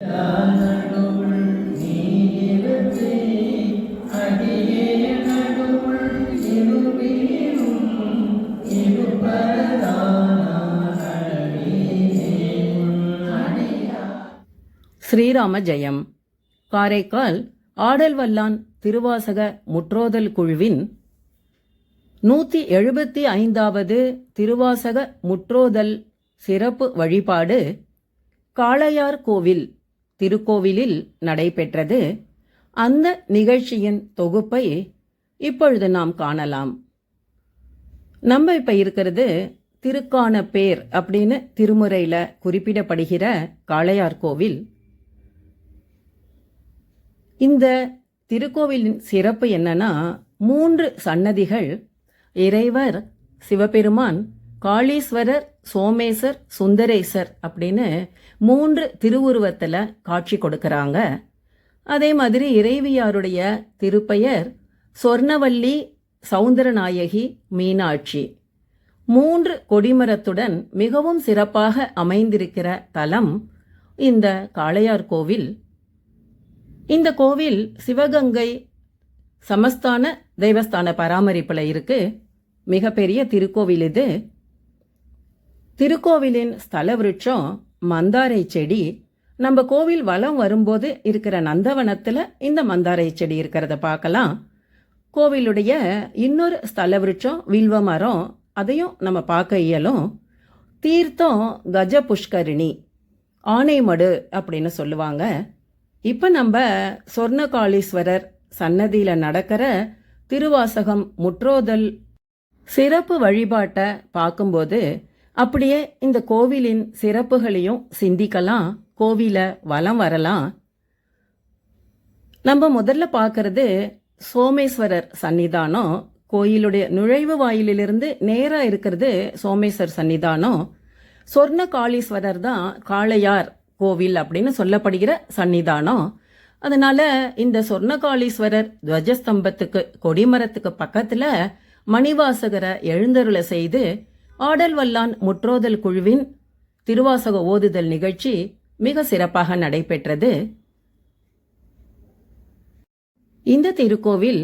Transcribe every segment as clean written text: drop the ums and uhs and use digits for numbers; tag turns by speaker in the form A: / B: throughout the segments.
A: ஸ்ரீராம ஜெயம். காரைக்கால் ஆடல்வல்லான் திருவாசக முற்றோதல் குழுவின் 175வது திருவாசக முற்றோதல் சிறப்பு வழிபாடு காளையார் கோவில் திருக்கோவிலில் நடைபெற்றது. அந்த நிகழ்ச்சியின் தொகுப்பை இப்பொழுது நாம் காணலாம். நம்ம இப்ப இருக்கிறது திருக்கான பேர் அப்படின்னு திருமுறையில குறிப்பிடப்படுகிற காளையார் கோவில். இந்த திருக்கோவிலின் சிறப்பு என்னன்னா, 3 சன்னதிகள், இறைவர் சிவபெருமான், காளீஸ்வரர், சோமேசர், சுந்தரேசர் அப்படின்னு 3 திருவுருவத்தில் காட்சி கொடுக்கறாங்க. அதே மாதிரி இறைவியாருடைய திருப்பெயர் சொர்ணவல்லி, சௌந்தரநாயகி, மீனாட்சி. 3 கொடிமரத்துடன் மிகவும் சிறப்பாக அமைந்திருக்கிற தலம் இந்த காளையார் கோவில். இந்த கோவில் சிவகங்கை சமஸ்தான தெய்வஸ்தான பராமரிப்பில் இருக்கு. மிகப்பெரிய திருக்கோவில் இது. திருக்கோவிலின் ஸ்தல விருட்சம் மந்தாரை செடி. நம்ம கோவில் வலம் வரும்போது இருக்கிற நந்தவனத்தில் இந்த மந்தாரை செடி இருக்கிறத பார்க்கலாம். கோவிலுடைய இன்னொரு ஸ்தல விருட்சம் வில்வ மரம், அதையும் நம்ம பார்க்க இயலும். தீர்த்தம் கஜ புஷ்கரிணி, ஆனைமடு அப்படின்னு சொல்லுவாங்க. இப்போ நம்ம சொர்ணகாளீஸ்வரர் சன்னதியில் நடக்கிற திருவாசகம் முற்றோதல் சிறப்பு வழிபாட்டை பார்க்கும்போது அப்படியே இந்த கோவிலின் சிறப்புகளையும் சிந்திக்கலாம், கோவிலை வலம் வரலாம். நம்ம முதல்ல பார்க்கறது சோமேஸ்வரர் சன்னிதானம். கோயிலுடைய நுழைவு வாயிலிருந்து நேராக இருக்கிறது சோமேஸ்வர் சன்னிதானம். சொர்ணகாளீஸ்வரர் தான் காளையார் கோவில் அப்படின்னு சொல்லப்படுகிற சன்னிதானம். அதனால இந்த சொர்ணகாளீஸ்வரர் துவஜஸ்தம்பத்துக்கு கொடிமரத்துக்கு பக்கத்துல மணிவாசகரை எழுந்தருளை செய்து ஆடல்வல்லான் முற்றோதல் குழுவின் திருவாசக ஓதுதல் நிகழ்ச்சி மிக சிறப்பாக நடைபெற்றது. இந்த திருக்கோவில்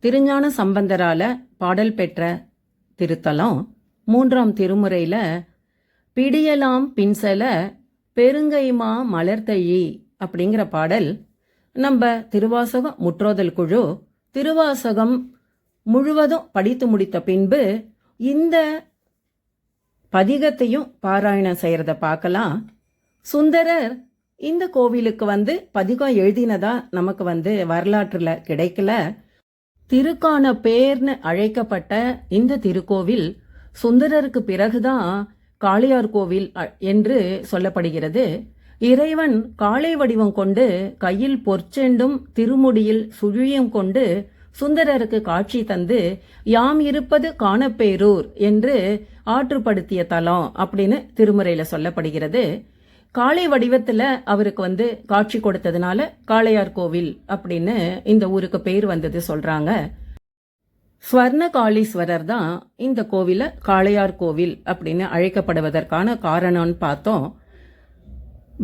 A: திருஞான சம்பந்தரால பாடல் பெற்ற திருத்தலம். 3ஆம் திருமுறையில பிடியலாம் பின்சல பெருங்கைமா மலர்தழி அப்படிங்கிற பாடல் நம்ம திருவாசகம் முற்றோதல் குழு திருவாசகம் முழுவதும் படித்து முடித்த பின்பு இந்த பதிகத்தையும் பாராயணம் செய்யறத பார்க்கலாம். சுந்தரர் இந்த கோவிலுக்கு பதிகம் எழுதினதா நமக்கு வரலாற்றுல கிடைக்கல. திருக்கான பேர்னு அழைக்கப்பட்ட இந்த திருக்கோவில் சுந்தரருக்கு பிறகுதான் காளையார் கோவில் என்று சொல்லப்படுகிறது. இறைவன் காளை வடிவம் கொண்டு கையில் பொற்செண்டும் திருமுடியில் சுழியம் கொண்டு சுந்தரருக்கு காட்சி தந்து யாம் இருப்பது காணப்பேரூர் என்று ஆற்றுப்படுத்திய தலம் அப்படின்னு திருமுறையில சொல்லப்படுகிறது. காளை வடிவத்துல அவருக்கு காட்சி கொடுத்ததுனால காளையார் கோவில் அப்படின்னு இந்த ஊருக்கு பேர் வந்தது சொல்றாங்க. ஸ்வர்ணகாளீஸ்வரர் தான் இந்த கோவில காளையார் கோவில் அப்படின்னு அழைக்கப்படுவதற்கான காரணம்னு பார்த்தோம்.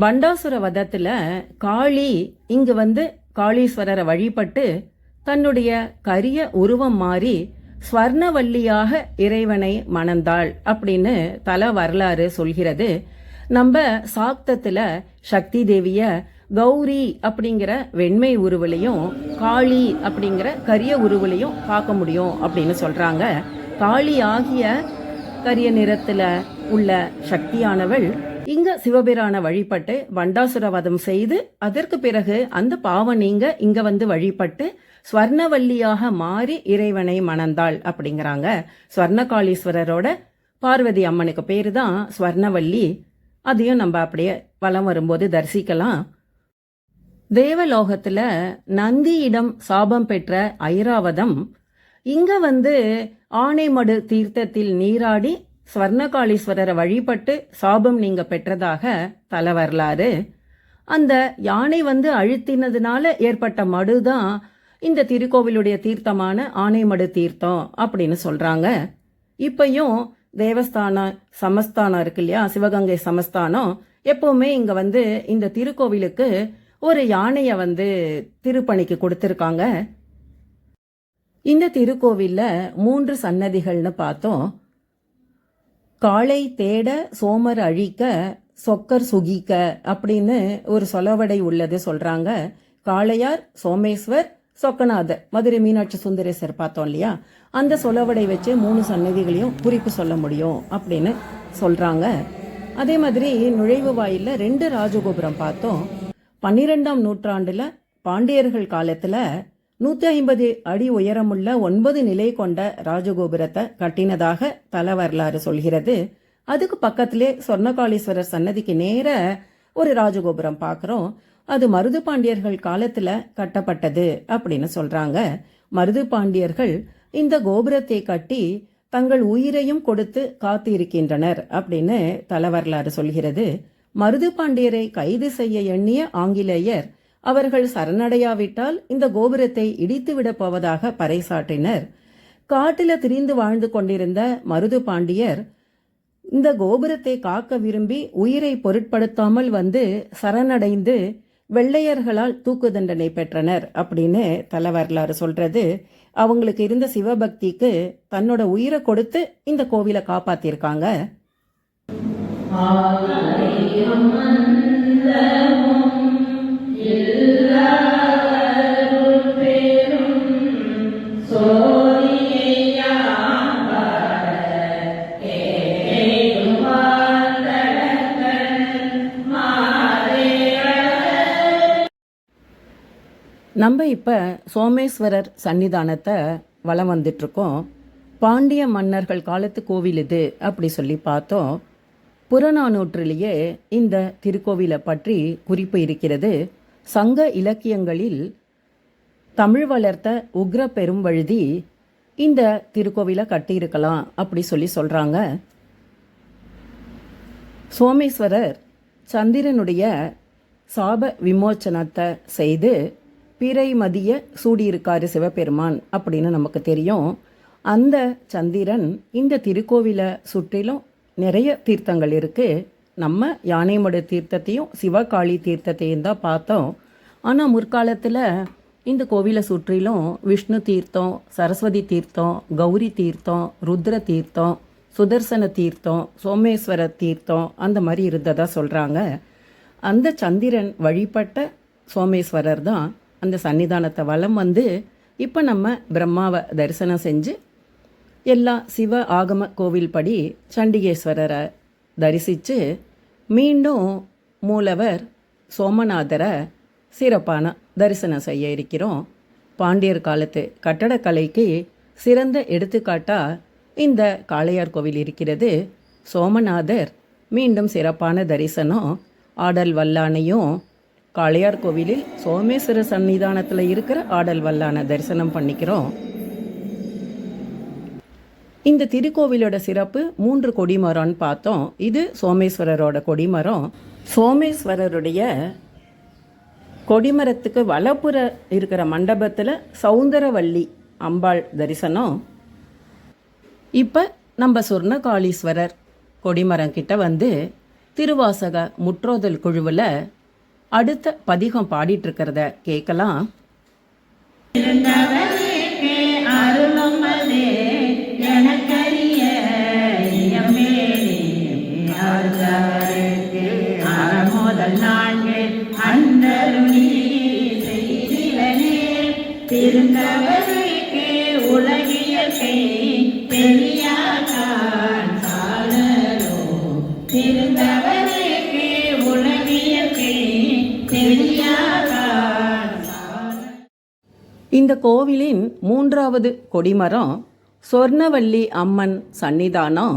A: பண்டாசுர வதத்துல காளி இங்கு காளீஸ்வரரை வழிபட்டு தன்னுடைய கரிய உருவம் மாறி ஸ்வர்ணவல்லியாக இறைவனை மணந்தாள் அப்படின்னு தல வரலாறு சொல்கிறது. நம்ம சாக்தத்துல சக்தி தேவிய கௌரி அப்படிங்கிற வெண்மை உருவிலையும் காளி அப்படிங்கிற கரிய உருவிலையும் பார்க்க முடியும் அப்படின்னு சொல்றாங்க. காளி ஆகிய கரிய நிறத்துல உள்ள சக்தியானவள் இங்க சிவபிரான வழிபட்டு பண்டாசுரவதம் செய்து அதற்கு பிறகு அந்த பாவம் நீங்க இங்க வழிபட்டு ஸ்வர்ணவல்லியாக மாறி இறைவனை மணந்தாள் அப்படிங்கிறாங்க. ஸ்வர்ணகாளீஸ்வரரோட பார்வதி அம்மனுக்கு பேரு தான் ஸ்வர்ணவல்லி. அதையும் நம்ம அப்படியே வலம் வரும்போது தரிசிக்கலாம். தேவலோகத்துல நந்தியிடம் சாபம் பெற்ற ஐராவதம் இங்க ஆனைமடு தீர்த்தத்தில் நீராடி ஸ்வர்ணகாளீஸ்வரரை வழிபட்டு சாபம் நீங்க பெற்றதாக தல வரலாறு. அந்த யானை அழுத்தினதுனால ஏற்பட்ட மடுதான் இந்த திருக்கோவிலுடைய தீர்த்தமான ஆனைமடு தீர்த்தம் அப்படின்னு சொல்றாங்க. இப்பயும் தேவஸ்தானம் சமஸ்தானம் இருக்கு இல்லையா, சிவகங்கை சமஸ்தானம், எப்பவுமே இங்க வந்து இந்த திருக்கோவிலுக்கு ஒரு யானையை வந்து திருப்பணிக்கு கொடுத்திருக்காங்க. இந்த திருக்கோவில்ல 3 சன்னதிகள்னு பார்த்தோம். காளை தேட சோமர் அழிக்க சொக்கர் சுகிக்க அப்படின்னு ஒரு சொலவடை உள்ளது சொல்றாங்க. காளையார், சோமேஸ்வர், சொக்கநாதர், மதுரை மீனாட்சி சுந்தரேசர் பார்த்தோம் இல்லையா, அந்த சொலவடை வச்சு 3 சன்னதிகளையும் குறிப்பு சொல்ல முடியும் அப்படின்னு சொல்றாங்க. அதே மாதிரி நுழைவு வாயில்ல 2 ராஜகோபுரம் பார்த்தோம். 12ஆம் நூற்றாண்டுல பாண்டியர்கள் காலத்துல 150 அடி உயரமுள்ள 9 நிலை கொண்ட ராஜகோபுரத்தை கட்டினதாக தல வரலாறு சொல்கிறது. அதுக்கு பக்கத்திலே சொர்ணகாளீஸ்வரர் சன்னதிக்கு நேர ஒரு ராஜகோபுரம் பார்க்குறோம். அது மருது பாண்டியர்கள் காலத்துல கட்டப்பட்டது அப்படின்னு சொல்றாங்க. மருது பாண்டியர்கள் இந்த கோபுரத்தை கட்டி தங்கள் உயிரையும் கொடுத்து காத்து இருக்கின்றனர் அப்படின்னு தல வரலாறு சொல்கிறது. மருது பாண்டியரை கைது செய்ய எண்ணிய ஆங்கிலேயர் அவர்கள் சரணடையாவிட்டால் இந்த கோபுரத்தை இடித்துவிட போவதாக பறைசாற்றினர். காட்டில திரிந்து வாழ்ந்து கொண்டிருந்த மருது பாண்டியர் இந்த கோபுரத்தை காக்க விரும்பி உயிரை பொருட்படுத்தாமல் வந்து சரணடைந்து வெள்ளையர்களால் தூக்கு தண்டனை பெற்றனர் அப்படின்னு தல வரலாறு சொல்றது. அவங்களுக்கு இருந்த சிவபக்திக்கு தன்னோட உயிரை கொடுத்து இந்த கோவிலை காப்பாத்திருக்காங்க. நம்ம இப்போ சோமேஸ்வரர் சன்னிதானத்தை வலம் வந்துட்டுருக்கோம். பாண்டிய மன்னர்கள் காலத்து கோவில் இது அப்படி சொல்லி பார்த்தோம். புறநானூற்றிலேயே இந்த திருக்கோவிலை பற்றி குறிப்பு இருக்கிறது. சங்க இலக்கியங்களில் தமிழ் வளர்த்த உக்ர பெரும்பழுதி இந்த திருக்கோவிலை கட்டியிருக்கலாம் அப்படி சொல்லி சொல்கிறாங்க. சோமேஸ்வரர் சந்திரனுடைய சாப விமோச்சனத்தை செய்து பிறை மதிய சூடியிருக்காரு சிவபெருமான் அப்படின்னு நமக்கு தெரியும். அந்த சந்திரன் இந்த திருக்கோவிலை சுற்றிலும் நிறைய தீர்த்தங்கள் இருக்குது. நம்ம யானைமடு தீர்த்தத்தையும் சிவகாளி தீர்த்தத்தையும் தான் பார்த்தோம். ஆனால் முற்காலத்தில் இந்த கோவிலை சுற்றிலும் விஷ்ணு தீர்த்தம், சரஸ்வதி தீர்த்தம், கௌரி தீர்த்தம், ருத்ர தீர்த்தம், சுதர்சன தீர்த்தம், சோமேஸ்வர தீர்த்தம் அந்த மாதிரி இருந்ததாக சொல்கிறாங்க. அந்த சந்திரன் வழிபட்ட சோமேஸ்வரர் தான் அந்த சன்னிதானத்தை வலம் வந்து இப்போ நம்ம பிரம்மாவை தரிசனம் செஞ்சு எல்லா சிவ ஆகம கோவில் படி சண்டிகேஸ்வரரை தரிசித்து மீண்டும் மூலவர் சோமநாதரை சிறப்பான தரிசனம் செய்ய இருக்கிறோம். பாண்டியர் காலத்து கட்டடக்கலைக்கு சிறந்த எடுத்துக்காட்டாக இந்த காளையார் கோவில் இருக்கிறது. சோமநாதர் மீண்டும் சிறப்பான தரிசனம். ஆடல் வல்லானையும் காளையார் கோவிலில் சோமேஸ்வர சன்னிதானத்தில் இருக்கிற ஆடல் வல்லான தரிசனம் பண்ணிக்கிறோம். இந்த திருக்கோவிலோட சிறப்பு 3 கொடிமரம்னு பார்த்தோம். இது சோமேஸ்வரரோட கொடிமரம். சோமேஸ்வரருடைய கொடிமரத்துக்கு வலப்புற இருக்கிற மண்டபத்தில் சௌந்தரவல்லி அம்பாள் தரிசனம். இப்போ நம்ம சொர்ணகாளீஸ்வரர் கொடிமரம் கிட்ட வந்து திருவாசக முற்றோதல் குழுவில் அடுத்த பதிகம் பாடிட்டு இருக்கிறத கேட்கலாம்.
B: திருந்தவருக்கு உலகியற்கை பெரியார் சாலரோ, திருந்தவருக்கு உலகியற்கை பெரியார்.
A: இந்த கோவிலின் 3வது கொடிமரம் சொர்ணவல்லி அம்மன் சன்னிதானம்.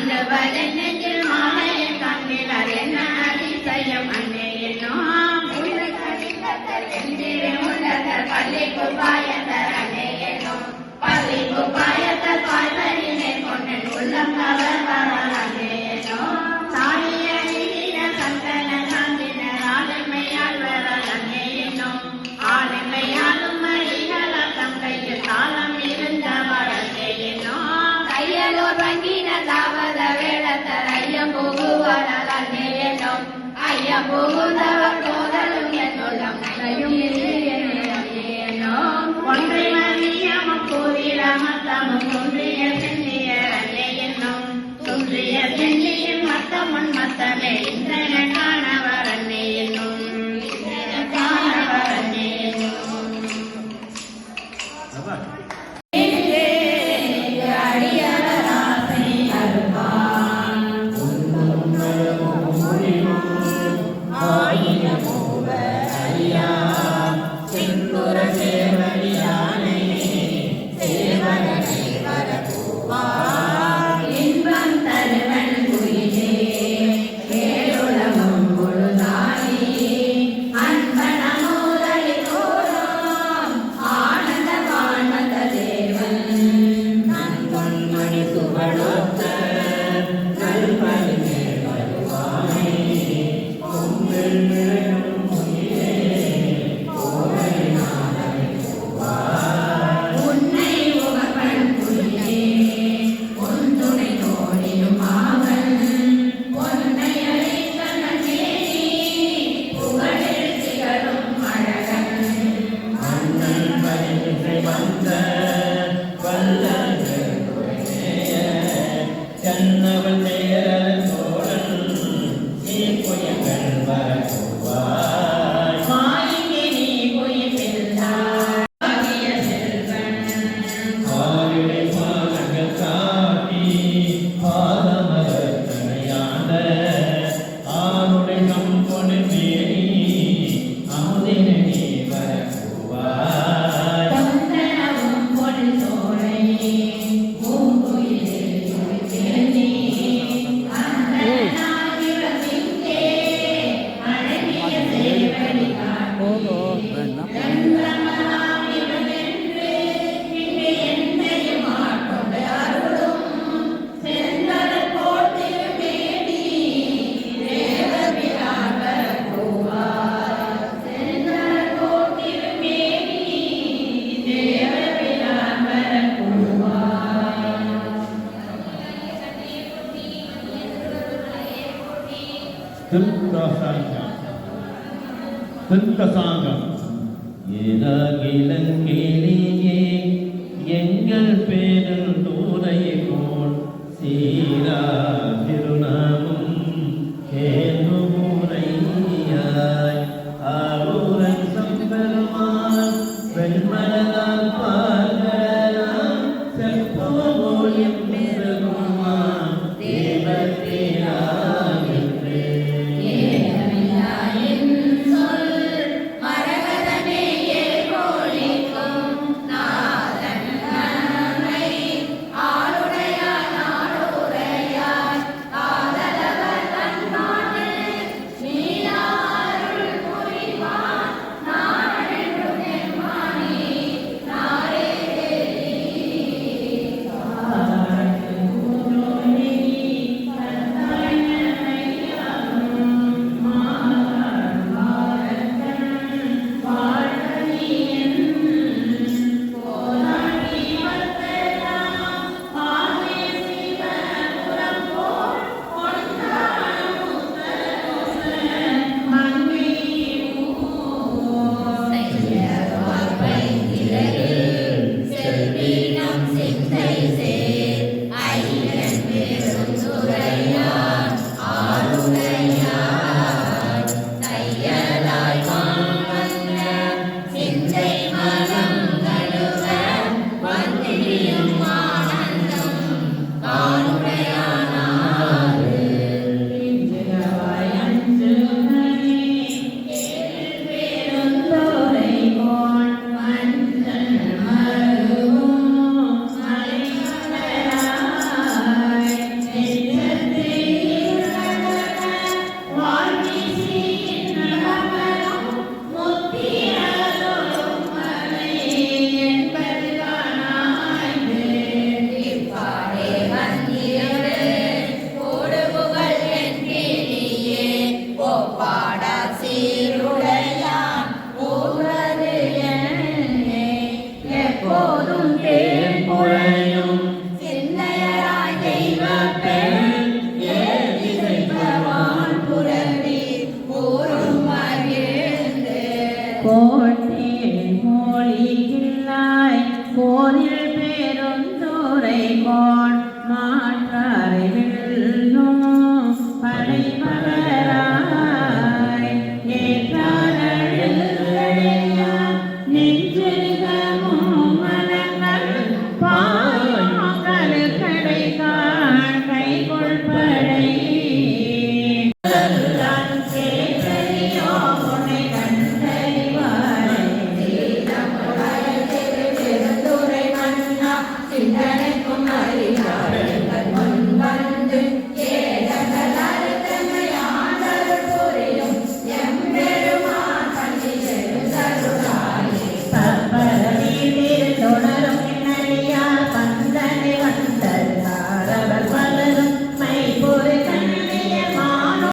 B: வல்லவரின் நெஞ்சில் மாலையில் காண்கிறார் என்ன அதிசயம் அன்னை என்னும் உள்ள கலிங்கத்தர் எந்திரே உள்ளதர் பள்ளிக்கு பாயத்தர் அன்னை என்னும் பள்ளிக்கு பாயத்தர் பாய்வரினை கொண்டன் உள்ளம் கவர்வார் அன்னை என்னும் சாணிய நீர சந்தன சாந்தினர் ஆளுமையால் வர அன்னை என்னும் ஆளுமையாலும் மணிகளால் தம் கையில் தாளம் இருந்தவர் அன்னை என்னும் கையலோர் வங்கின தாவத வேடத்தர் ஐயம் புகுவார் அன்னை என்னும் ஐயம் புகுந்தவர் போதலும் என்னுள்ளம் நகையும் என்னும் ஒன்றை மதியமும் கூறிடமத்தமும் ஒன்றிய சென்னியர் அன்னை என்னும் ஒன்றிய சென்னியின் மத்தமுன் மத்தமே இந்திரன காணவர் அன்னை என்னும் காணவர் அன்னை என்னும்
C: திருக்கசாங்கம் இலங்கிலேயே எங்கள் பேரில் தூரை போல் சீரா திருநாமும் கேதுமுறையாய் ஆரூரன் சம்பெருமான் வெண்மலரால் பார்க்கலாம் செப்போலியம் பெருமான் தேவத்தேராகின்றே
B: Amen. போற்றில் மொழியில்லாய் போரில் பெருந்துரை கோள் மாற்றாரை வெல்லும் படைபலராய் ஏற்றாரழியா நெஞ்சிருகமும் மலங்கள் பாய்மகள் கடைகாள் கைகொள் படை தொடரும் என்னடியார் பந்தனை வந்தல் தாரவர் பலரும் மைப்பொரு கண்ணிய மானோ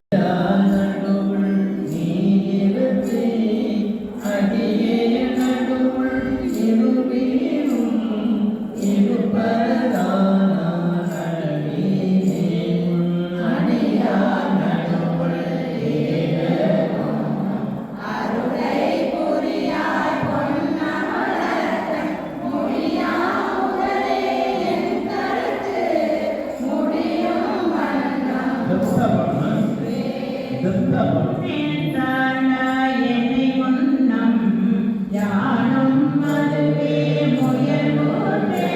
B: என்னை முன்னம் யானும் அதுவே முயல்வோட்டே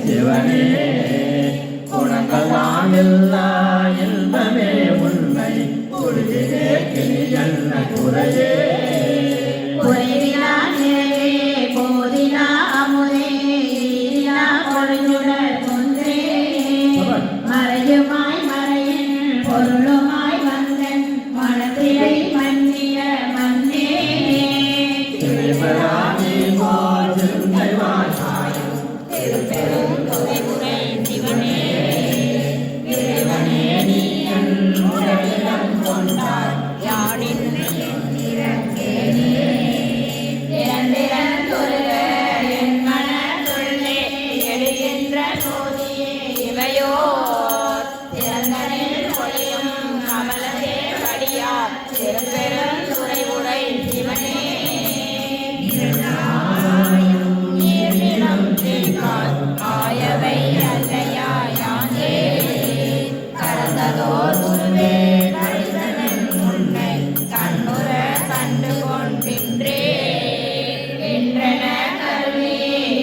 C: சிவனே குணங்களாம் எல்லா இன்பமே உண்மை குருவிலே கிளி என்ன குறையே
B: குறைவிலா நிறைவே போதிலா அமுதே ஈரிலா பொருளுடல் ஒன்றே மறையுமாய் மறையின் பொருளுமாய் வந்தன் மனத்திரை மன்னிய மன்னே
C: திருமலானி போல் சிந்தை வாசாயும்
B: திருப்பெரும் துறைமுறை சிவனே இறைவனே நீ என் உடலிடம் கொண்டாய் யாழின் என் மனத்துள்ளே எழுகின்ற சோதியே இவையோ திறந்தனில் ஒளியும் கமலதே படியார் திருப்பெரும் துறைமுறை சிவனே நீர்நிலம் தீர்க்கால் ஆயவை அல்லையா யானே கடந்ததோர் குருவே கடிதனன் உன்னை கண்ணுற கண்டு கொண்டின்றே என்றன கல்வி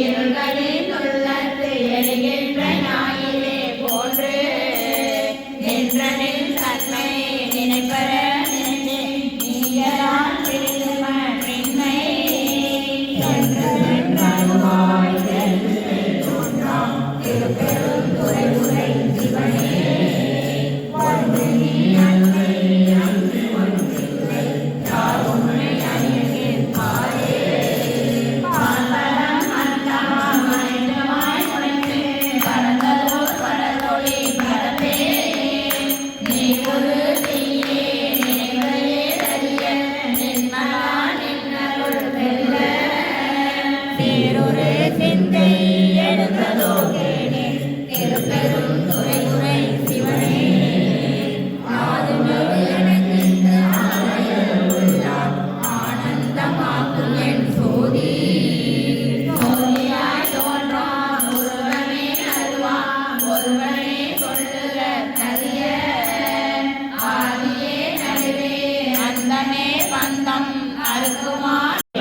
B: இருள்களின் உள்ளத்து எரிகின்ற ஞாயிலே போன்று நின்றனின் தன்மை நினைப்பற நினைந்தே நீயரான் பிரிதும பின்மை என்றருவாய் தெரிந்தே தோன்றாம் திருப்பெரும் துறைமுறை சிவனே ஒன்று நீ அன்னை அன்றி ஒன்றில்லை யார் உன்னை அறியேன் பாரே பால்வரம் அந்தமாம் மனிதமாய் உழைத்து பறந்ததோர் படலொளி பரப்பே நீ ஒரு தீயே நினைவதே அறிய நின்மலா நின்னருள் வெல்ல பேரொரு சிந்தை எழுந்ததோ கேணே திருப்பெரும் துறைமுறை சிவனே ஆதுமிகு எனக்கிந்த ஆலய உள்ளார் ஆனந்தமாக்கும் என் சோதி சோதியாய் தோன்றாம் ஒருவனே அருவாம் ஒருவனே சொல்லுக கரிய ஆதியே நடுவே அந்தமே பந்தம் அறுக்குமா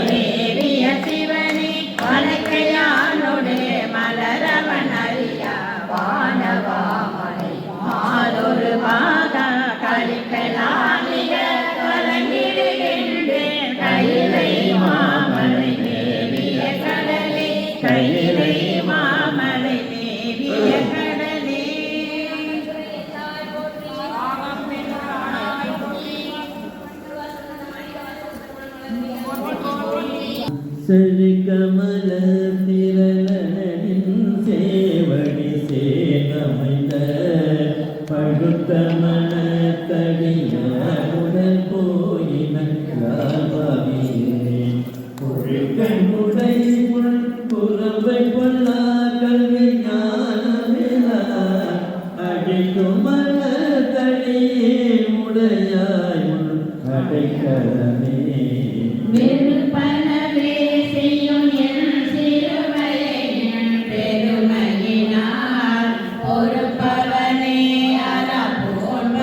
B: தேவிய சிவனே வணக்கையானோடு மலரவன் அறியா வானவாமனை மாதொரு பாக கழிக்கலாமிக கலங்கிடுகின்றேன் கையிலை மாமலை தேவிய கடலே கையிலை மாமலை தேவிய கடலே
C: செழிக்கமல திரளின் சேவடி சேனமைந்த பழுத்த மனத்தடிய உடல் போயின பொழிக்கண்முடை புறவை பொல்லா கல்வி ஞானமிலா அடிக்கும் மலத்தடியே உடையாய் அடைக்கலமே
B: வெறுப்பனவே செய்யும் என் சிறுமையை என் பெருமையினால் பொறுப்பவனே அறப்போன்ப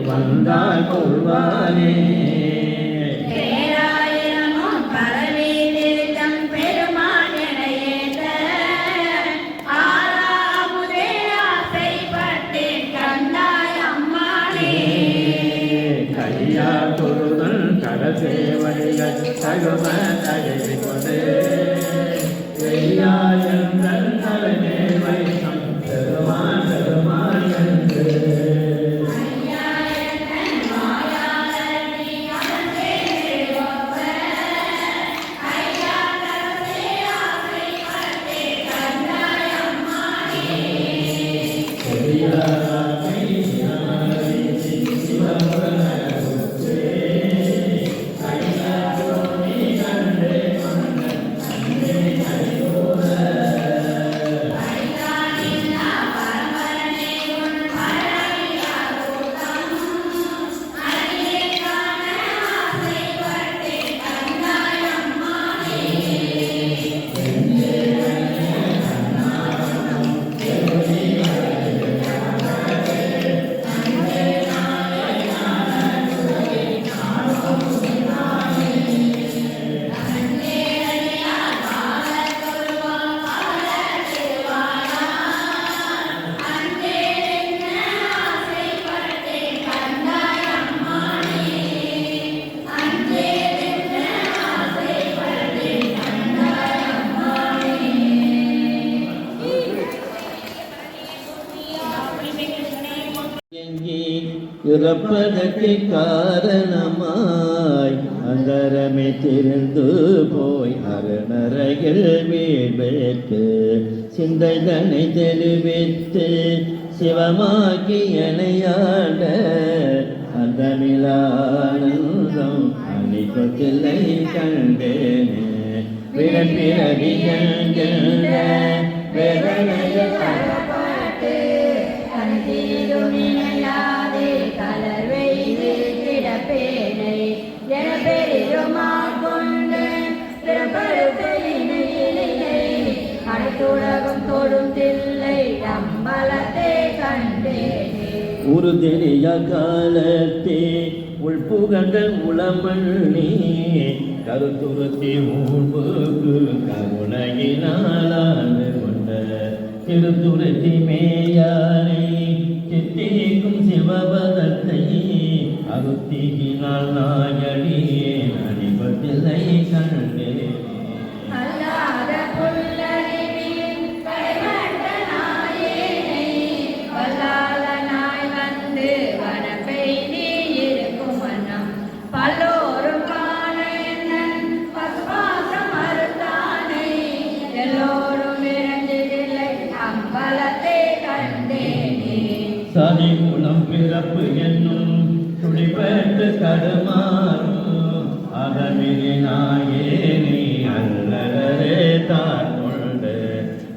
C: வந்தால் கொள்வானே
B: பேராயிரமும் பரவி திருத்தம் பெருமான் என ஏத்த ஆறாமுதே ஆசைப்பட்டேன் கண்டாய் அம்மானே.
C: கையா தொழுதல் கடசேவடிகள் தகும தகை கொண்டு வெய்யாயங்கள் தலைமே வைத்தம் பெருமான் பெருமான் என்று இறப்பதற்கு காரணமாய் அந்தரமே திருந்து போய் அரணரையில் வீழ்வேற்று சிந்தைதனை தெளிவித்து சிவமாக்கி இணையாட அந்த மிலானந்தம் அணிப்பதில்லை கண்டேனே பிறப்பிறவிகள் வேதனையை ஒரு தெரிய காலத்தே உள்புகங்கள் உளமண்ணி கருத்துருத்தி ஊன்புக்கு கருணையினாலான கொண்ட திருத்துருத்தி மேயானை சித்திக்கும் சிவபதத்தை அருத்திகினால் நாயடியே அடிபட்டில்லை கண்டே சதிகுலம் பிறப்பு என்னும் துடிப்பட்டு கடுமாறும் அதமினாயேனி அல்லரே தான் கொண்டு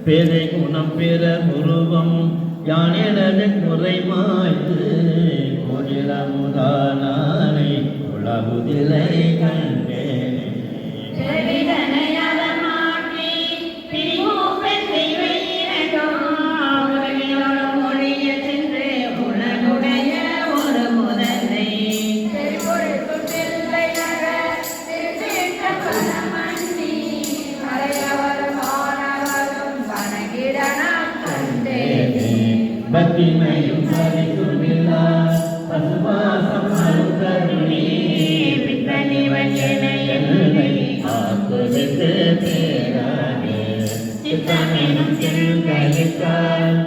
C: பெரை குணம் பிற உருவம் யானினது குறை மாய்த்து கோடிலமுதானை உள ஆகுதிலை கண்டேனே. பக்திமையும் பரிசுமில்லா பசுவாசம் அருந்தருளி என்னை ஆக்குவித்து பேரானே. சித்தமெனும் திருக்கலித்தால்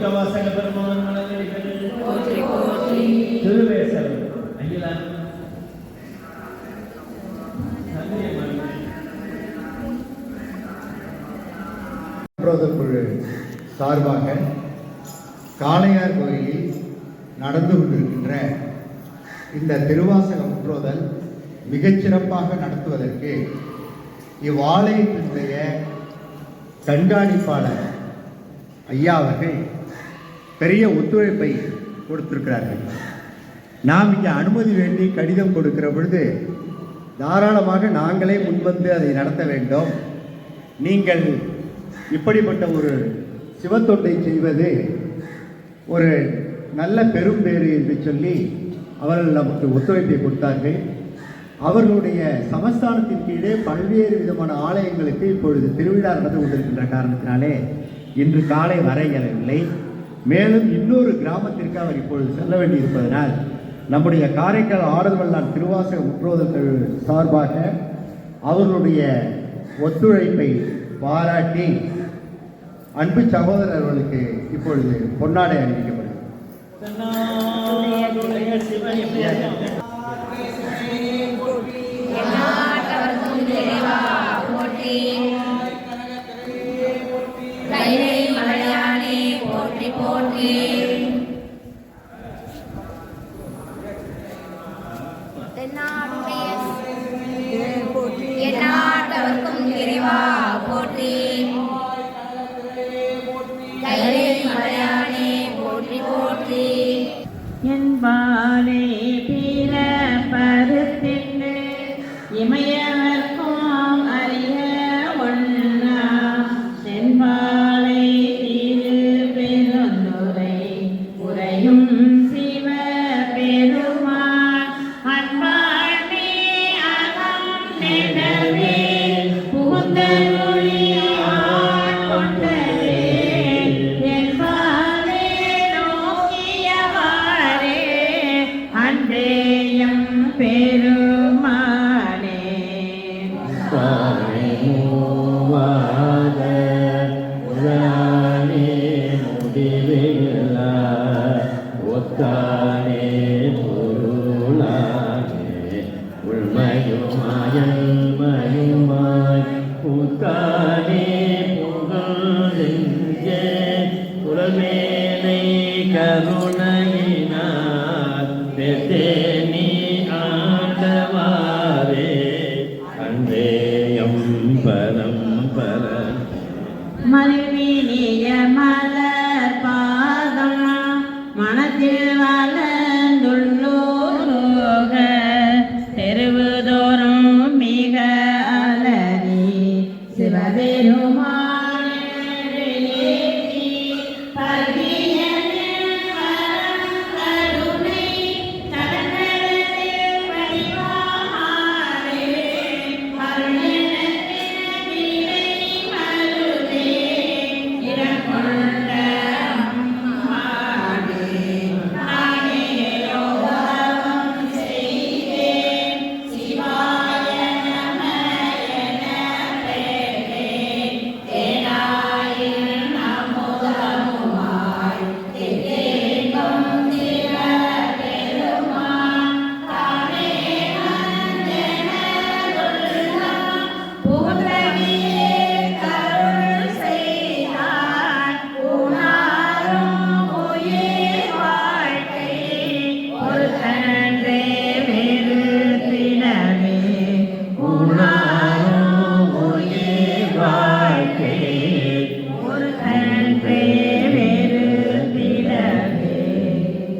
C: மாணிக்கவாசக பெருமான் மலரடிகள்
B: போற்றி போற்றி.
C: திருவேசல் அகில
D: குழு சார்பாக காளையார் கோயிலில் நடந்து கொண்டிருக்கின்ற இந்த திருவாசக முற்றோதல் மிகச்சிறப்பாக நடத்துவதற்கு இவ்வாலயத்தினுடைய கண்காணிப்பாளர் ஐயா அவர்கள் பெரிய ஒத்துழைப்பை கொடுத்திருக்கிறார்கள். நாம் இங்கே அனுமதி வேண்டி கடிதம் கொடுக்கிற பொழுது தாராளமாக நாங்களே முன்வந்து அதை நடத்த வேண்டும், நீங்கள் இப்படிப்பட்ட ஒரு சிவத்தொண்டை செய்வது ஒரு நல்ல பெரும்பேறு என்று சொல்லி அவர்கள் நமக்கு ஒத்துழைப்பை கொடுத்தார்கள். அவர்களுடைய சமஸ்தானத்தின் கீழே பல்வேறு விதமான ஆலயங்களுக்கு இப்பொழுது திருவிழா நடந்து கொண்டிருக்கின்ற காரணத்தினாலே இன்று காலை வர இயலவில்லை. மேலும் இன்னொரு கிராமத்திற்கு அவர் இப்பொழுது செல்ல வேண்டியிருப்பதனால் நம்முடைய காரைக்கால் ஆடல்வல்லான் திருவாசக முற்றோதல் சார்பாக அவர்களுடைய ஒத்துழைப்பை பாராட்டி அன்பு சகோதரர்களுக்கு இப்பொழுது பொன்னாடை அணிவிக்கப்படும்.
B: எந்நாட்டவர்க்கும் இறைவா போற்றி. கைலை மலையானே போற்றி போற்றி.
E: என்பாலே பிற பருத்தின்று இமையவர்க்கும் அறிய ஒன்னா சென்பாலை திரு பெருந்துரை உரையும் சிவ பெருமான் அன்பானே அகம் நெடவே புகுந்தருளி ஆட்கொண்டதே என்பாலே நோக்கியவாறே அன்றேயம் பெருமானே.
C: ஒத்தானே பொருளானே உள்மயுமாயல் மயுமாய் பூத்தானே புகழெஞ்சே புறமேனை கருணையினார் பெத்தேனி ஆண்டவாரே அன்றேயம் பரம்பரன்
E: மறுவினிய மலர் பாதம் மனத்தில் வளர்ந்துள்ளோக தெருவுதோறும் மிக அலறி சிவபெருமானே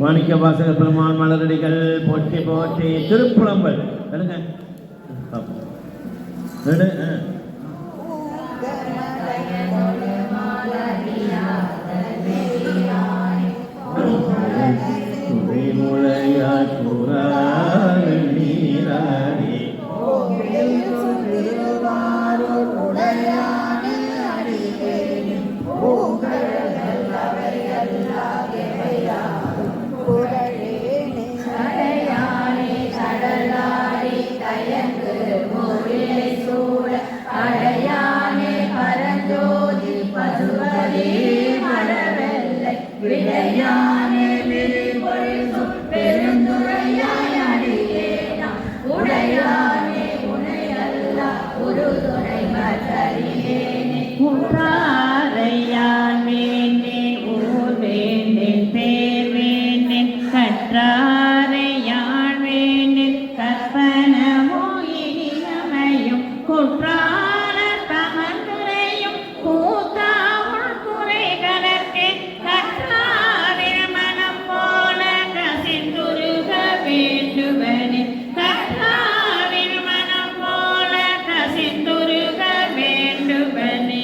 C: மாணிக்க வாசக பெருமான் மலரடிகள் போற்றி போற்றி. திருப்புலம்பல் சொல்லுங்க.
B: விடையானே விரிபொழிசும் பெருந்துரையாய் அடியேனாம் உடையானே உனையல்லா உருதுரை மற்றறியேனே
E: உற்றாரையான் வேண்டேன் ஊர் வேண்டேன் பேர் வேண்டேன் கற்றாரையான் வேண்டேன் கற்பனமோ இனிமையும் குற்றால தமந்துரையும் கூத்தாவுள் குறை கலக்கே கற்றாவின் மனம் போல கசிந்துருக வேண்டுவனே கற்றாவின் மனம் போல கசிந்துருக வேண்டுவனே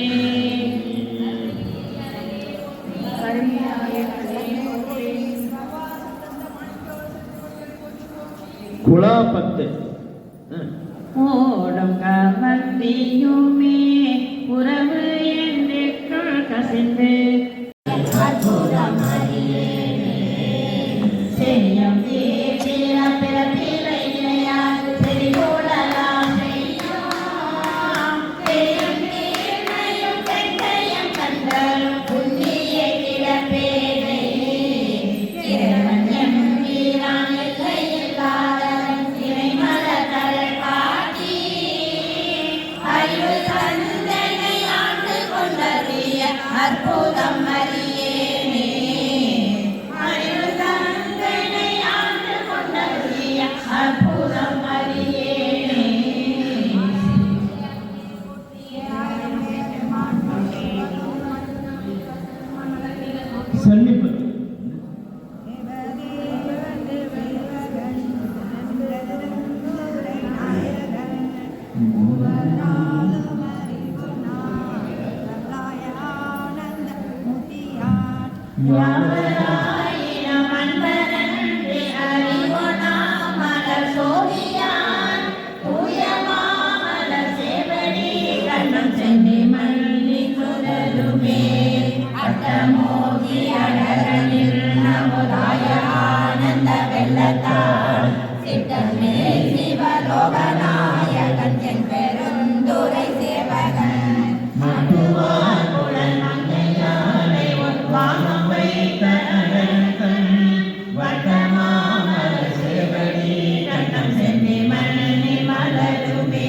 C: குலாபத்து
E: ஓடும் கவர்த்தியுமே உறவு என்றிற்குள் கசிந்து
B: செய்யும் வீட்டில பிறப்பிலை இணையாது செறிகூடலாம் செய்யும் செய்யும் தீமையும் பெண்கையும் கண்டலும் புண்ணிய கிடப்பேனை இறைவன் எம் வீரான் எல்லை இல்லாதவன் இறைமலர் தலை காட்டி அறிவு தந்தனை ஆண்டு கொண்டறிய அற்புதம் அறியேனே அறிவு தந்தனை ஆண்டு கொண்டறிய அற்புதம் அறியேனே
C: சன்னிப்பத்து
B: யாவராயிரம் அன்பரன்றி அறிவொணாம் மலர் சோதியான் தூய மாமலர் சேவடி கண்ணம் சென்னி மல்லி சுடருமே அட்டமோகி அழகனில் நமுதாய ஆனந்த வெள்ளத்தால் சிட்டமே சிவலோகநாயகன் என் பெருந்துரை சேவகன் மதுவான் புலன் மங்கையானை வானம் வைத்த அழகன் வட்டமாமல சேவடி கண்ணம் சென்னி மல்லி மலருமே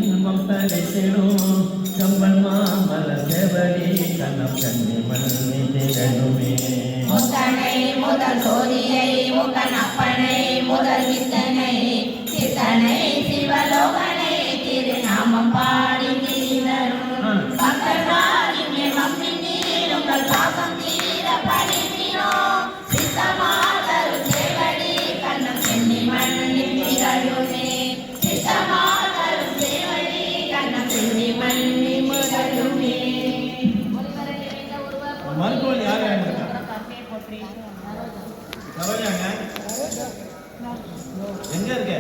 C: இன்பம் தடைத்திடும் கம்பன் மாமல செவடி கண்ணம் கண்ணி மண்ணி திகழுமே
B: முத்தனை முதல் சோதியை முகனப்பனை முதல் வித்தனை சித்தனை சிவலோகனை திருநாமம் பாடி திரிதரும் பக்தர்காரின் மம்மி நீருங்கள் பாசம் தீர படித்தினோ சித்தமாதரும் சேவடி கண்ணம் சென்னி மண்ணி திகழுமே சித்தமாதரும் சேவடி கண்ணம் சென்னி மண்ணி முகழுமே
C: மருத்துவம் யார் இருக்கா கவலையாங்க எங்க இருக்க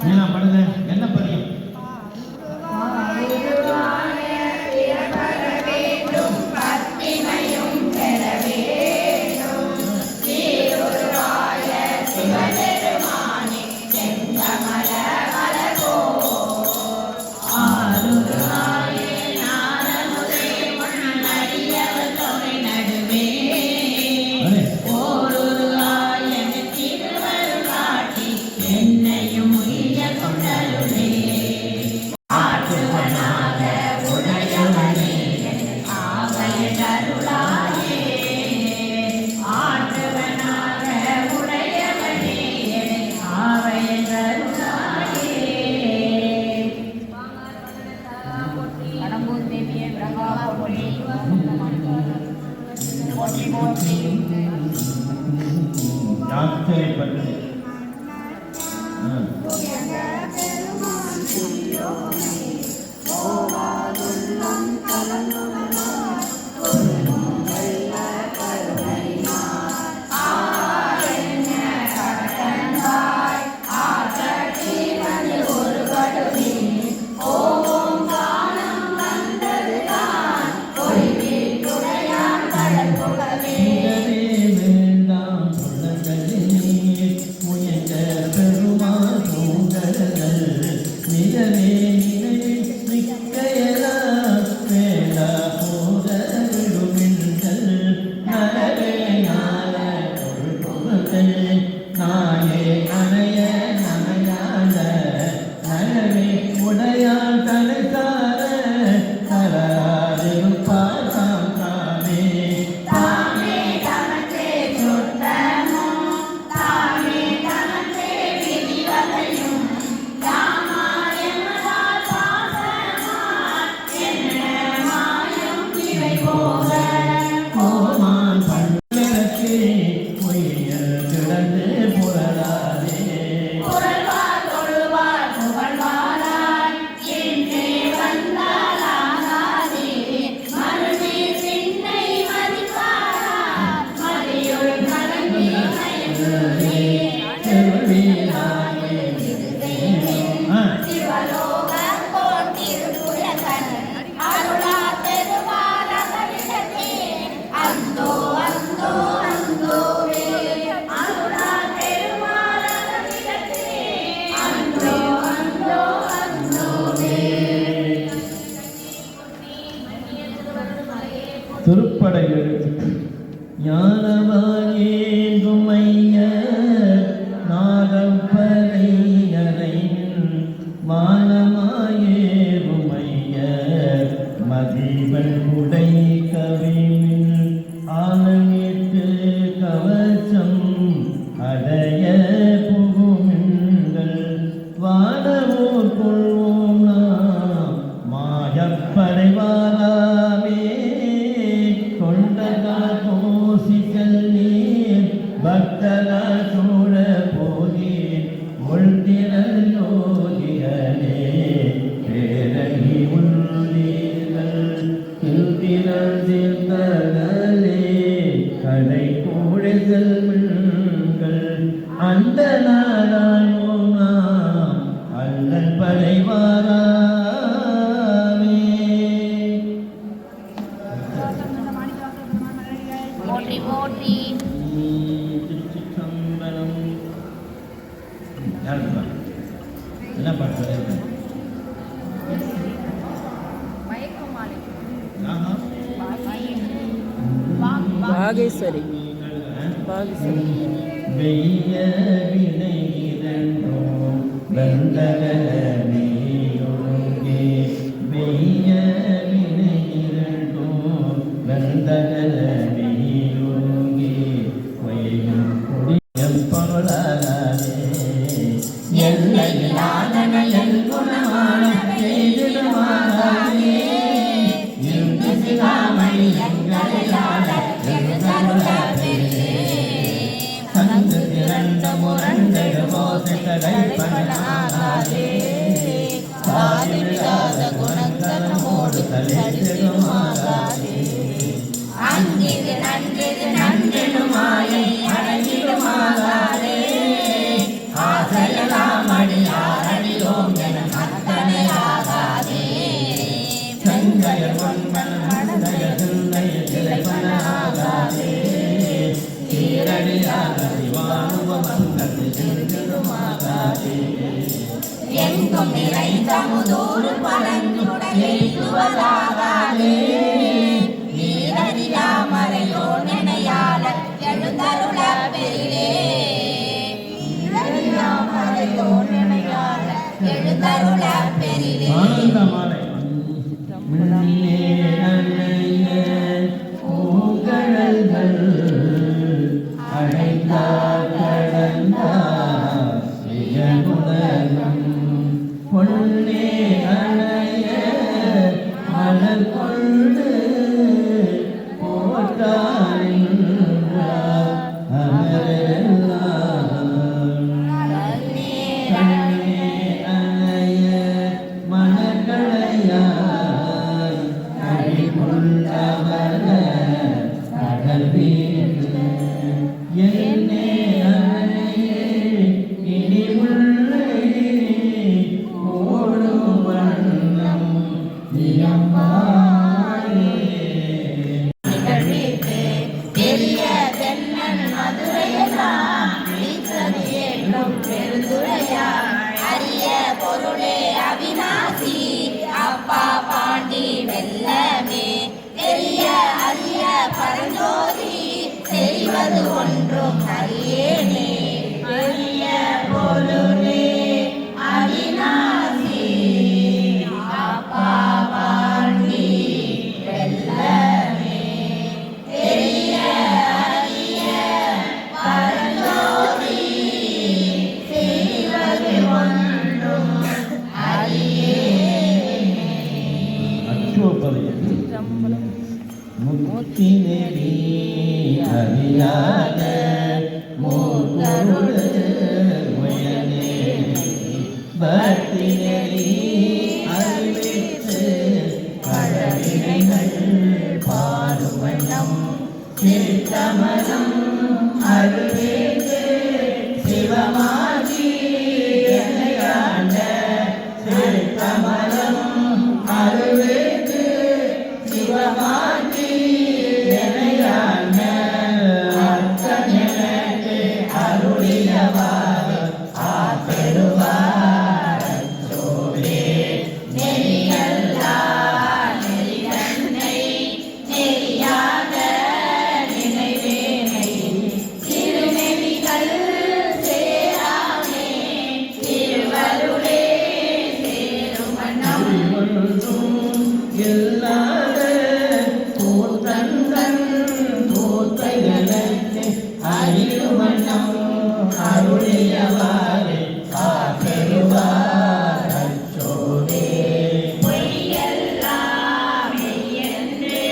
C: என்ன பதியம் என்ன பதியம்
B: ஆருராய
C: யாத்திரை பற்றி திருப்படை ஞானமாயேங்குமைய நாகம் பறையறை மானமாயேகுமைய மதிவன் உடை கவிமின் ஆனமிட்டு கவசம் அடைய புகுமின்கள் வானவோர் கொள்வோம் நாம் மாயப்படைவாராமே பக்தரா சூழ போகி உள்திரல் யோகிகளே பேரணி உள்ளீர்கள் திருத்திரல் தீர்த்தகளே கடை கூட செல்வங்கள் அந்த நாராயணோ நாம் அல்லல் படைவாராமே.
B: போற்றி போற்றி
C: என்ன பாட்டு
A: பாகேஸ்வரி
C: வெய்ய வினை இரண்டோ வெந்தகனே வெய்ய வினை இரண்டோ வெந்தகனே வையும் குடியம் பொருளாலே எல்லையிலாதனையல் குணமான செய்திடுமாறாலே இன்று சிகாமணி எங்களையாட சங்கு திரண்ட முரண்டக மோசங்களை பண்ணாலே சாதிவிடாத குணங்கரமோடு தலைத்திடுமாறாலே
B: அங்கிது நன்றிது நன்றிடுமாயை அடங்கிடுமாறாலே ஆசையெல்லாம் அடியாரடியோம் என அத்தனையாகாதே
C: சங்கய பொன்மன மண்டய சிந்தைய சிலைப்பனாகாதே சீரடியாக சிவானுவ மங்கத்தில் சென்றிடுமாகாதே
B: எங்கும் நிறைந்த முதூறு பழங்குடையாகாதே நீரடியாமரையோ நினையாட எழுந்தருள பெரிலே நீரடியாமரையோ நினையாட எழுந்தருள பெரிலே
C: ஆனந்தமாலை முன்னே அணைய பூங்கடல்கள் அடைந்தார் கடந்தார் சியகுணரும் பொன்னே அணைய மலர் கொண்டு போட்டாரின்
B: ஒன்றும் அறியேனே அரிய பொருளே அவிநாசி அப்பா வாழ்வி வெல்லமே தெரிய அறிய பரஞ்சோதி செய்வது ஒன்றும் அறியேனே.
C: அச்சோபதையில் முத்தி நெறி அறியாத மூத்தருள் உயனே பக்தி நெறி அறிவித்து பழவினைகள் பாடும் வண்ணம் சித்தமனம் அருவேந்து சிவமாகி என்னையாண்ட சித்தமனம் அருவேந்து சிவமாகி என்னையாண்ட அர்த்தனெனக்கு அருளியவாறு ஆப்பெறுவார் அச்சோவே
B: நெறியல்லா நெறிதன்னை நெறியாக நினைவேனை திருமெறிகள் சேராமே திருவருளே சேரும் வண்ணம்
C: இல்லாத கூத்தந்தன் கூத்தைகளுக்கு அறிவுமன்னம் அருளியவாறு காப்பெறுவார் அச்சோவே
B: பொய்யெல்லாம் மெய்யென்று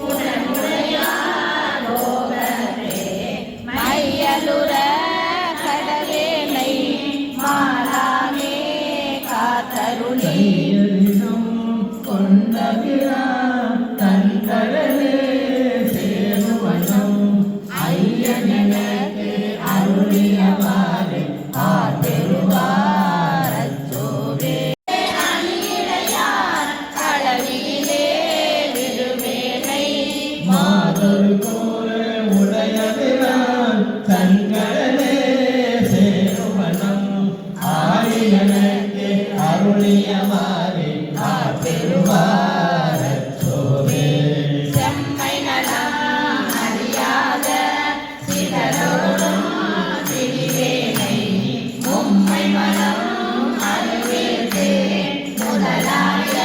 B: உணர்வுடையார் போகவே மையலுற கடவேனை மாறாமே காத்தருளி
C: கையெழுதும் கொண்டவிரா தன் கடலே சேருவனம் ஐயனக்கு அருளியவாறு ஆப்பெறுவார் அச்சோவே
B: அணியிடையார் அளவிலே விடுவேனை
C: மாதொரு கோல உடையவிரான் தன் கடலே சேருவனம் ஆரியனுக்கு அருளியவாறு ஆப்பெறுவார் அச்சோவே
B: செம்மை நலம் அறியாத சிதறோடும் திரிவேனை மும்மை மனம் அறிவித்து முதலாய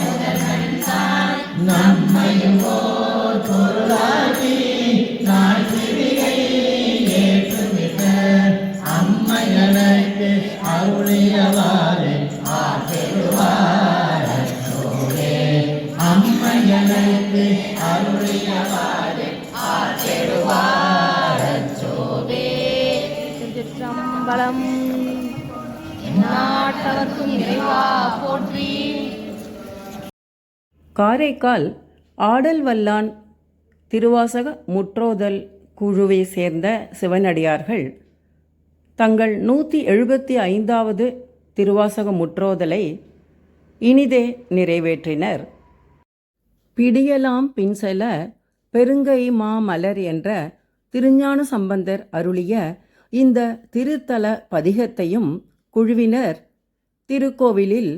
B: முதல்வன்தான்
C: நம்மையும் ஓர் பொருளாகி நான் சிவிகை ஏற்றுவிட்ட அம்மையனுக்கு அருளியவாறு ஆப்பெறுவார் அச்சோவே அம்மையனுக்கு அருளியவாறு ஆப்பெறுவார் அச்சோவே
F: திருச்சிற்றம்பலம் நாட்டவர்க்கும் இறைவா போற்றி.
A: காரைக்கால் ஆடல் வல்லான் திருவாசக முற்றோதல் குழுவை சேர்ந்த சிவனடியார்கள் தங்கள் 175வது திருவாசக முற்றோதலை இனிதே நிறைவேற்றினர். பிடியலாம் பின்செல பெருங்கை மாமலர் என்ற திருஞான சம்பந்தர் அருளிய இந்த திருத்தல பதிகத்தையும் குழுவினர் திருக்கோவிலில்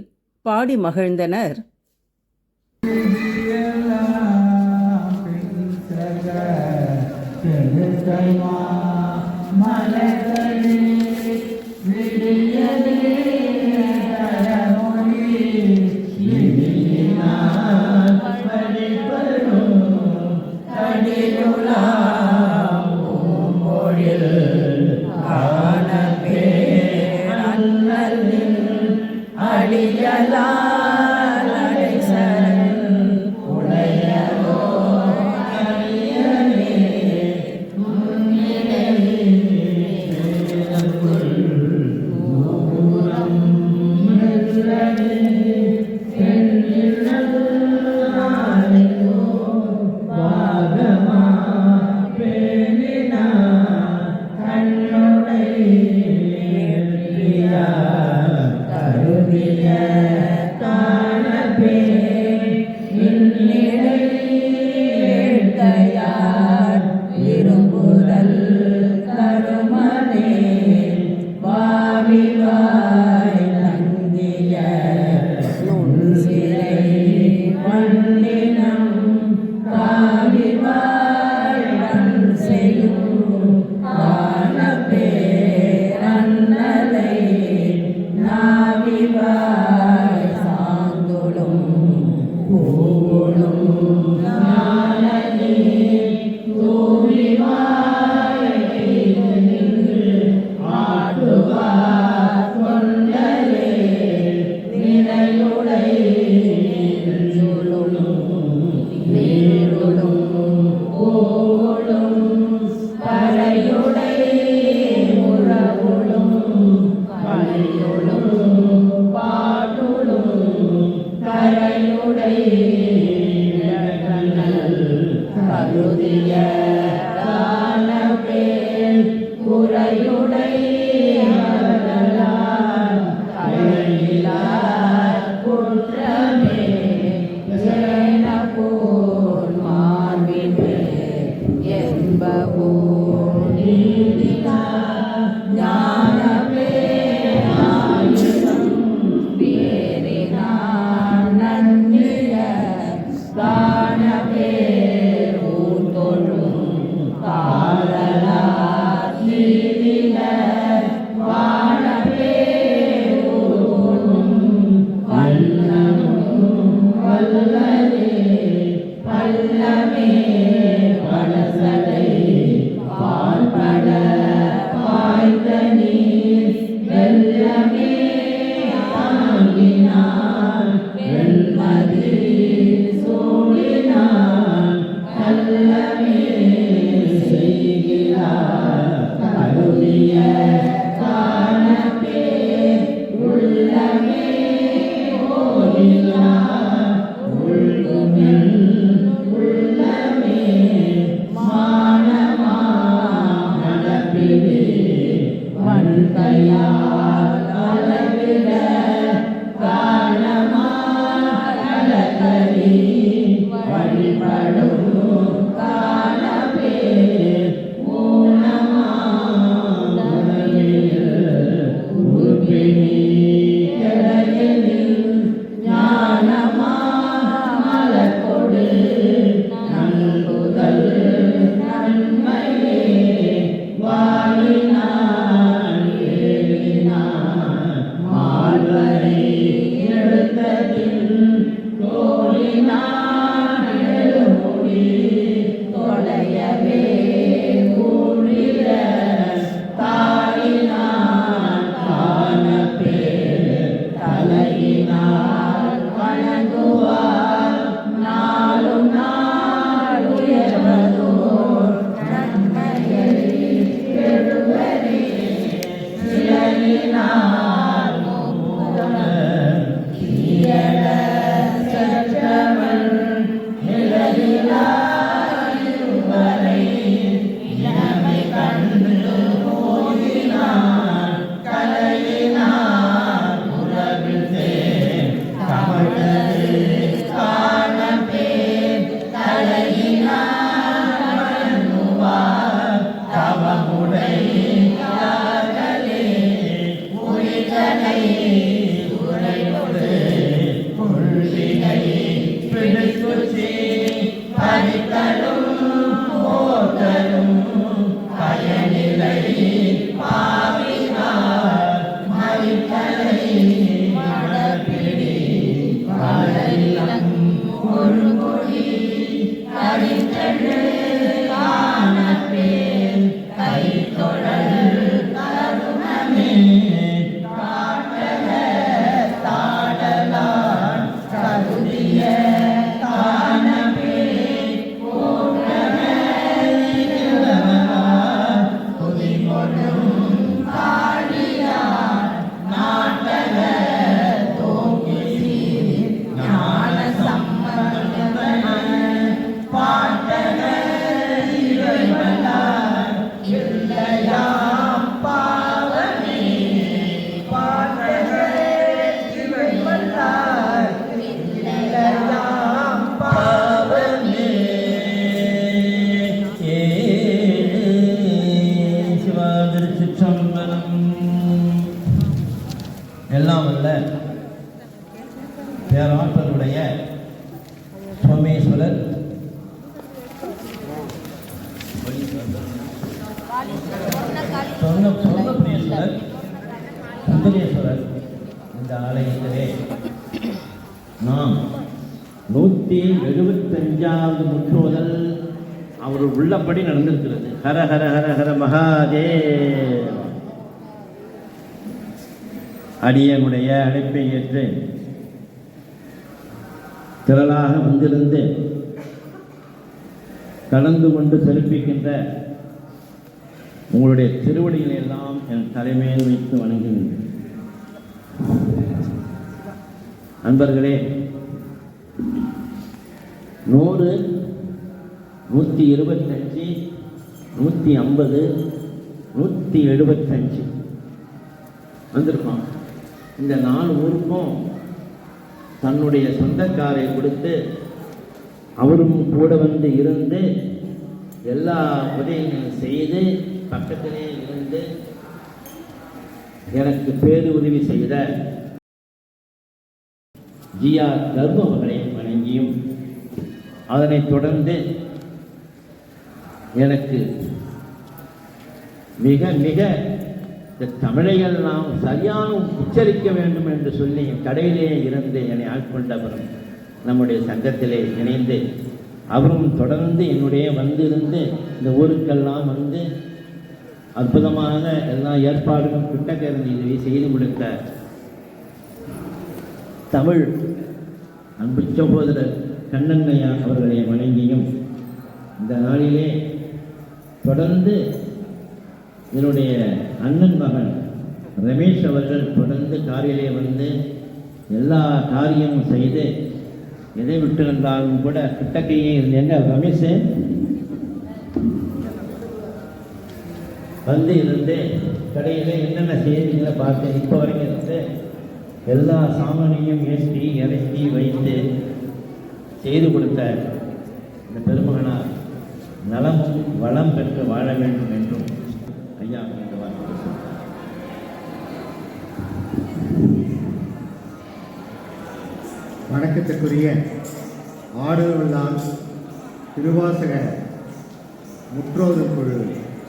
A: பாடி மகிழ்ந்தனர்.
E: கையால் அளவிட காரணமா கலக்கரி வழிபடும் காணப்பே ஊனமா உறுப்பினி கிடையலில் ஞானமா மலக்கொடு நல்குதல் நன்மையே வாழினான் ஏழினான் மால்வரை எடுத்ததில் தோழினான் எழுமொழி தொலையவே ஊழில தாயினான் காணப்பே தலையினால் வணங்குவார் நாளும் நாள் உயர்வதோர் நன்மையை பெறுவரே சிலையினால் கீழ சற்றவன் நிலையிலாயிருவரை இளமை கண்டு போதினான் கலையினான் உறவில் கமழ்ந்தது காணப்பே தலையினான் வணங்குவார் தவமுடையார்களே உயிர்களை உரையோடு கொள்ளினை பிடித்துச்சி பறித்தலும் போதலும் பயனிலை பாவினார் மறித்தலை மடப்பிடி வளையிலம் ஒரு மொழி கரித்தழு காணப்பே கைத்தொழல் கருணமே காட்டல தாடலான் கருதிய காணப்பே புதிமொழும் காளியார் நாட்டக தோங்கி ஞான சம்பந்தன பாட்டக இறைவனார் இல்லையாம் பாவமே பாட்டக இறைவனார் இல்லையாம் பாவமே
C: சிவாதிருச்சிற்றம்பலம். எல்லாம் அல்ல பேராற்றலுடைய சோமேஸ்வரர் சொர்ணபுரீஸ்வரர் சுந்தரேஸ்வரர் இந்த ஆலயத்திலே நாம் 175வது முற்றோதல் அவர் உள்ளபடி நடந்திருக்கிறது. ஹர ஹர ஹர ஹர மகாதேவ். அடியனுடைய அழைப்பை ஏற்று திரளாக வந்திருந்து கலந்து கொண்டு சிறப்பிக்கின்ற உங்களுடைய திருவடிகளை எல்லாம் என் தலைமையில் வைத்து வணங்குகின்றேன். அன்பர்களே, 100, 125, 150, 175 வந்திருக்கோம். இந்த 4 ஊருக்கும் தன்னுடைய சொந்தக்காரை கொடுத்து அவரும் கூட வந்து இருந்து எல்லா உதவிகளும் செய்து பக்கத்திலே இருந்து எனக்கு பேருதவி செய்த ஜிஆர் தர்ம அவர்களை வணங்கியும் அதனைத் தொடர்ந்து எனக்கு மிக மிக இந்த தமிழைகள் நாம் சரியான உச்சரிக்க வேண்டும் என்று சொல்லி என் கடையிலே இருந்து என்னை ஆட்கொண்டவர் நம்முடைய சங்கத்திலே இணைந்து அவரும் தொடர்ந்து என்னுடைய வந்திருந்து இந்த ஊருக்கெல்லாம் வந்து அற்புதமாக எல்லா ஏற்பாடுகளும் கிட்டக்கருந்து இதுவை செய்து முடித்த தமிழ் அன்பு சகோதரர் கண்ணன்னையா அவர்களை வணங்கியும் இந்த நாளிலே தொடர்ந்து என்னுடைய அண்ணன் மகன் ரமேஷ் அவர்கள் தொடர்ந்து காரிலே வந்து எல்லா காரியமும் செய்து எதை விட்டு இருந்தாலும் கூட கிட்டக்கையே இருந்தேங்க. ரமேஷ் வந்து இருந்து கடையில் என்னென்ன செய்திகளை பார்த்தேன். இப்போ வரைக்கும் இருந்து எல்லா சாமானையும் ஏற்றி இறக்கி வைத்து செய்து கொடுத்த இந்த பெருமகனார் நலமும் வளம் பெற்று வாழ வேண்டும் என்றும் ஐயா இந்த வார்த்தை சொன்னார்.
D: வணக்கத்திற்குரிய ஆடல்வல்லான் திருவாசக முற்றோதல் குழு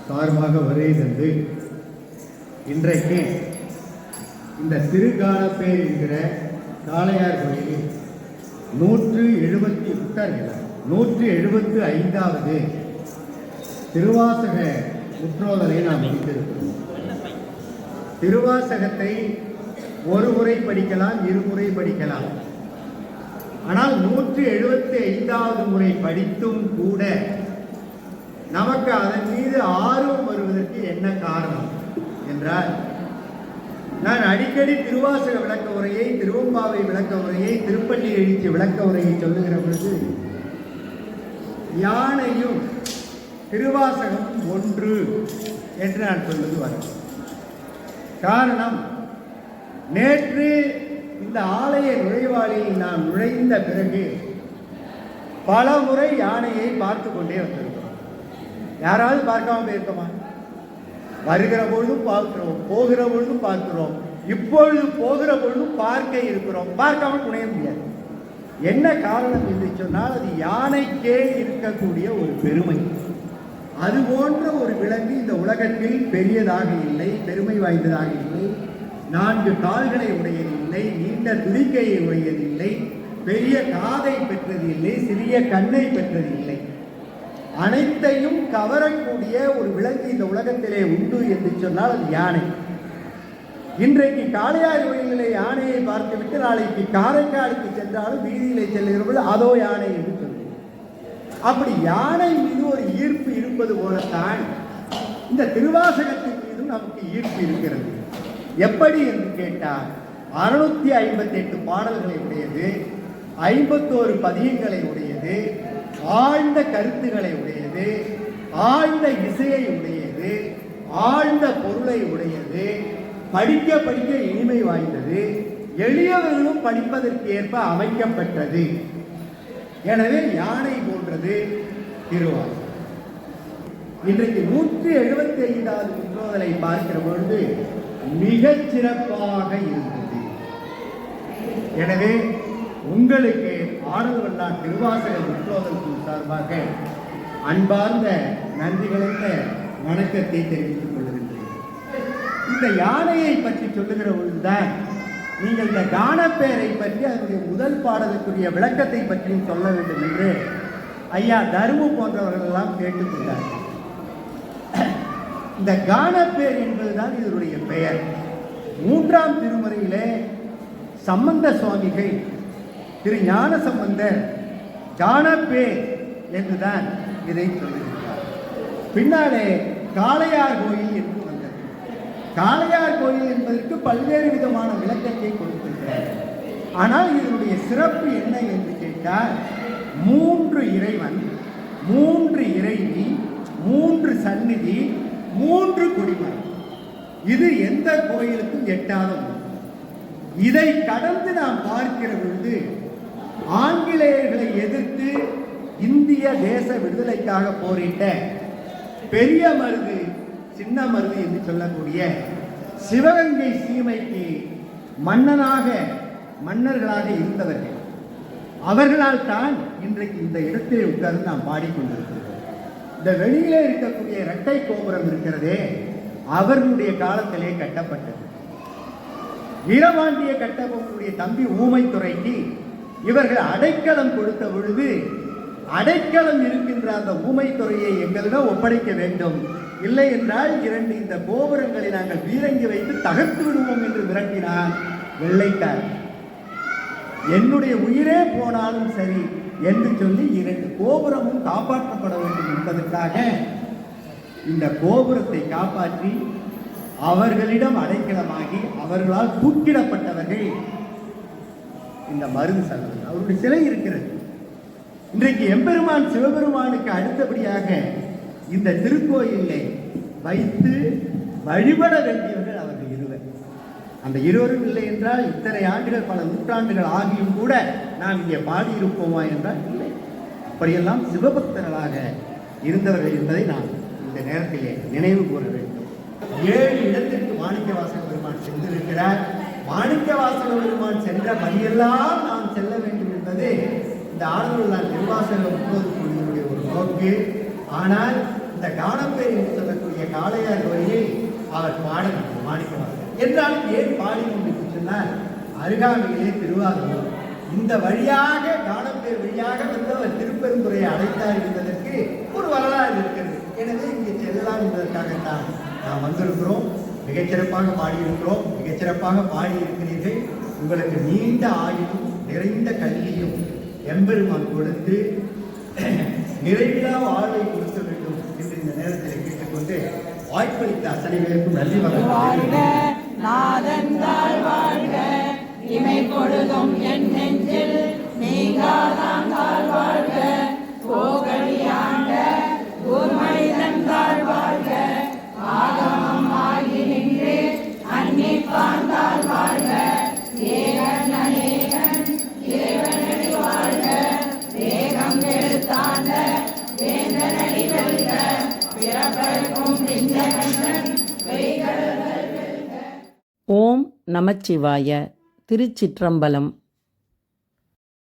D: சார்பாக வருகை தந்து இன்றைக்கு இந்த திருக்காலப்பேர் என்கிற காளையார் கோயிலில் 175வது திருவாசக முற்றோதலை நாம் முடித்திருக்கிறோம். திருவாசகத்தை ஒரு முறை படிக்கலாம், இருமுறை படிக்கலாம். ஆனால் 175வது முறை படித்தும் கூட நமக்கு அதன் மீது ஆர்வம் வருவதற்கு என்ன காரணம் என்றால், நான் அடிக்கடி திருவாசக விளக்க உரையை, திருவம்பாவை விளக்க உரையை, திருப்பள்ளி எழுச்சி விளக்க உரையை சொல்லுகிற பொழுது யானையும் திருவாசகம் ஒன்று என்று நான் சொல்வது வரும். காரணம், நேற்று இந்த ஆலய நுழைவாளில் நாம் நுழைந்த பிறகு பல முறை யானையை பார்த்து கொண்டே வந்திருக்கிறோம். யாராவது பார்க்காம போயிருக்கோமா? வருகிற பொழுதும் பார்க்கிறோம், போகிற பொழுதும் பார்க்கிறோம், இப்பொழுது போகிற பொழுதும் பார்க்க இருக்கிறோம். பார்க்காம துணைய முடியாது. என்ன காரணம் என்று சொன்னால், அது யானைக்கே இருக்கக்கூடிய ஒரு பெருமை. அது போன்ற ஒரு விலங்கு இந்த உலகத்தில் பெரியதாக இல்லை, பெருமை வாய்ந்ததாக இல்லை. 4 கால்களை உடையதில்லை, நீண்ட துதிக்கையை உடையதில்லை, பெரிய காதை பெற்றது இல்லை, சிறிய கண்ணை பெற்றது இல்லை. அனைத்தையும் கவரக்கூடிய ஒரு விலங்கு இந்த உலகத்திலே உண்டு என்று சொன்னால் அது யானை. இன்றைக்கு காளையார் கோயிலிலே யானையை பார்த்துவிட்டு நாளைக்கு காரைக்காலுக்கு சென்றாலும் வீதியிலே செல்லுகிறபோது அதோ யானை என்று சொல்லுங்கள். அப்படி யானை மீது ஒரு ஈர்ப்பு இருப்பது போலத்தான் இந்த திருவாசகத்தின் மீதும் நமக்கு ஈர்ப்பு இருக்கிறது. எப்படி என்று கேட்டால், 658 பாடல்களை உடையது, 51 பதியங்களை உடையது, ஆழ்ந்த கருத்துக்களை உடையது, ஆழ்ந்த இசையை உடையது, ஆழ்ந்த பொருளை உடையது, படிக்க படிக்க இனிமை வாய்ந்தது, எளியவர்களும் படிப்பதற்கு ஏற்ப அமைக்கப்பட்டது. எனவே யானை போன்றது திருவாசகம். இன்றைக்கு 175வது முற்றோதலை பார்க்கிற பொழுது மிகச் சிறப்பாக இருந்தது. எனவே உங்களுக்கு ஆடல்வல்லான் திருவாசக முற்றோதல் குழு சார்பாக அன்பார்ந்த நன்றி கலந்த வணக்கத்தை தெரிவித்துக் கொள்கின்றேன். இந்த யானையை பற்றி சொல்லுகிற பொழுதுதான் நீங்கள் இந்த கானப்பேரை பற்றி, அதனுடைய முதல் பாடலுக்குரிய விளக்கத்தை பற்றியும் சொல்ல வேண்டும் என்று ஐயா தர்மு போன்றவர்கள் எல்லாம் கேட்டுக்கொண்டார்கள். இந்த கானப்பேர் என்பதுதான் இதனுடைய பெயர். 3ஆம் திருமுறையிலே சம்பந்த சுவாமிகள் திரு ஞான சம்பந்தர் கானப்பேர் என்றுதான் இதை சொல்லுகிறார். பின்னாலே காளையார் கோயில் என்று வந்தது. காளையார் கோயில் என்பதற்கு பல்வேறு விதமான விளக்கத்தை கொடுத்திருக்கிறார். ஆனால் இதனுடைய சிறப்பு என்ன என்று கேட்டால், 3 இறைவன், 3 இறைவி, 3 சந்நிதி, 3 குடிமரம். இது எந்த கோயிலுக்கும் எட்டாத ஒன்று. இதை கடந்து நாம் பார்க்கிற பொழுது, ஆங்கிலேயர்களை எதிர்த்து இந்திய தேச விடுதலைக்காக போரிட்ட பெரிய மருது, சின்ன மருது என்று சொல்லக்கூடிய சிவகங்கை சீமைக்கு மன்னர்களாக இருந்தவர்கள், அவர்களால் தான் இன்றைக்கு இந்த இடத்திலே உட்கார்ந்து நாம் பாடிக்கொண்டிருக்கிறோம். இந்த வெளியிலே இருக்கக்கூடிய இரட்டை கோபுரம் இருக்கிறதே, அவர்களுடைய காலத்திலே கட்டப்பட்டது. வீரபாண்டிய கட்டபொம்மனுடைய தம்பி ஊமைத்துறைக்கு இவர்கள் அடைக்கலம் கொடுத்த பொழுது, அடைக்கலம் இருக்கின்ற அந்த ஊமைத்துறையை எங்களிடம் ஒப்படைக்க வேண்டும், இல்லை என்றால் 2 இந்த கோபுரங்களை நாங்கள் பீரங்கி வைத்து தகர்த்து விடுவோம் என்று மிரட்டினார் வெள்ளைக்காரர். என்னுடைய உயிரே போனாலும் சரி என்று சொல்லி 2 கோபுரமும் காப்பாற்றப்பட வேண்டும் என்பதற்காக இந்த கோபுரத்தை காப்பாற்றி அவர்களிடம் அடைக்கலமாகி அவர்களால் தூக்கிடப்பட்டவர்கள் இந்த மருது சகோதரர். அவருடைய சிலை இருக்கிறது. இன்றைக்கு எம்பெருமான் சிவபெருமானுக்கு அடுத்தபடியாக இந்த திருக்கோயிலே வைத்து வழிபட வேண்டியவர்கள் அவர்கள் இருவர். அந்த இருவரும் இல்லை என்றால் இத்தனை ஆண்டுகள், பல நூற்றாண்டுகள் ஆகியும் கூட நாம் இங்கே பாடியிருப்போமா என்றால் இல்லை. அப்படியெல்லாம் சிவபக்தர்களாக இருந்தவர்கள் என்பதை நான் இந்த நேரத்திலே நினைவு கூற வேண்டும். 7 இடத்திற்கு மாணிக்கவாசக பெருமான் சென்றிருக்கிறார். மாணிக்கவாசக பெருமான் சென்ற வழியெல்லாம் நாம் செல்ல வேண்டும் என்பது இந்த ஆளுநர் திருவாசகம் 30 கோடியினுடைய ஒரு நோக்கு. ஆனால் இந்த காணப்பேர் என்று சொல்லக்கூடிய காளையார் வழியை அவர் பாடணும் மாணிக்கவாசகர் என்றாலும் ஏன் பாடினோம் என்று சொன்னால், அருகாமையிலே திருவாரூர், இந்த வழியாக காணப்பேர் வழியாக வந்து அவர் திருப்பெருந்துறையை அடைத்தார் என்பதற்கு ஒரு வரலாறு இருக்கிறது. எனவே இங்கே செல்லலாம் என்பதற்காகத்தான் நாம் வந்திருக்கிறோம். மிகச்சிறப்பாக பாடியிருக்கிறோம், மிகச்சிறப்பாக பாடியிருக்கிறீர்கள். உங்களுக்கு நீண்ட ஆயுளும் நிறைந்த கல்வியும் எம்பெருமான் கொடுத்து நிறைவிலா வாழ்வை கொடுக்க வேண்டும் என்று இந்த நேரத்தில் கேட்டுக்கொண்டு வாய்ப்பளித்த அத்தனை பேருக்கும் நன்றி
E: வாழ்க நாதன்தாள் வாழ்க, இமை பொழுதும் என் நெஞ்சில் நீங்காதாள் வாழ்க, கோகலியாண்ட ஊர்மனிதன்தாள் வாழ்க, ஆகமம் ஆகி நின்று அன்னிப்பாந்தாள் வாழ்க, ஏகன் அநேகன் இறைவனடி வாழ்க, வேகம் எழுத்தாண்ட வேந்தனடி வெல்க, பிறப்பருக்கும் பிஞ்சகன்
A: ஓம் நமச்சிவாய. திருச்சிற்றம்பலம்.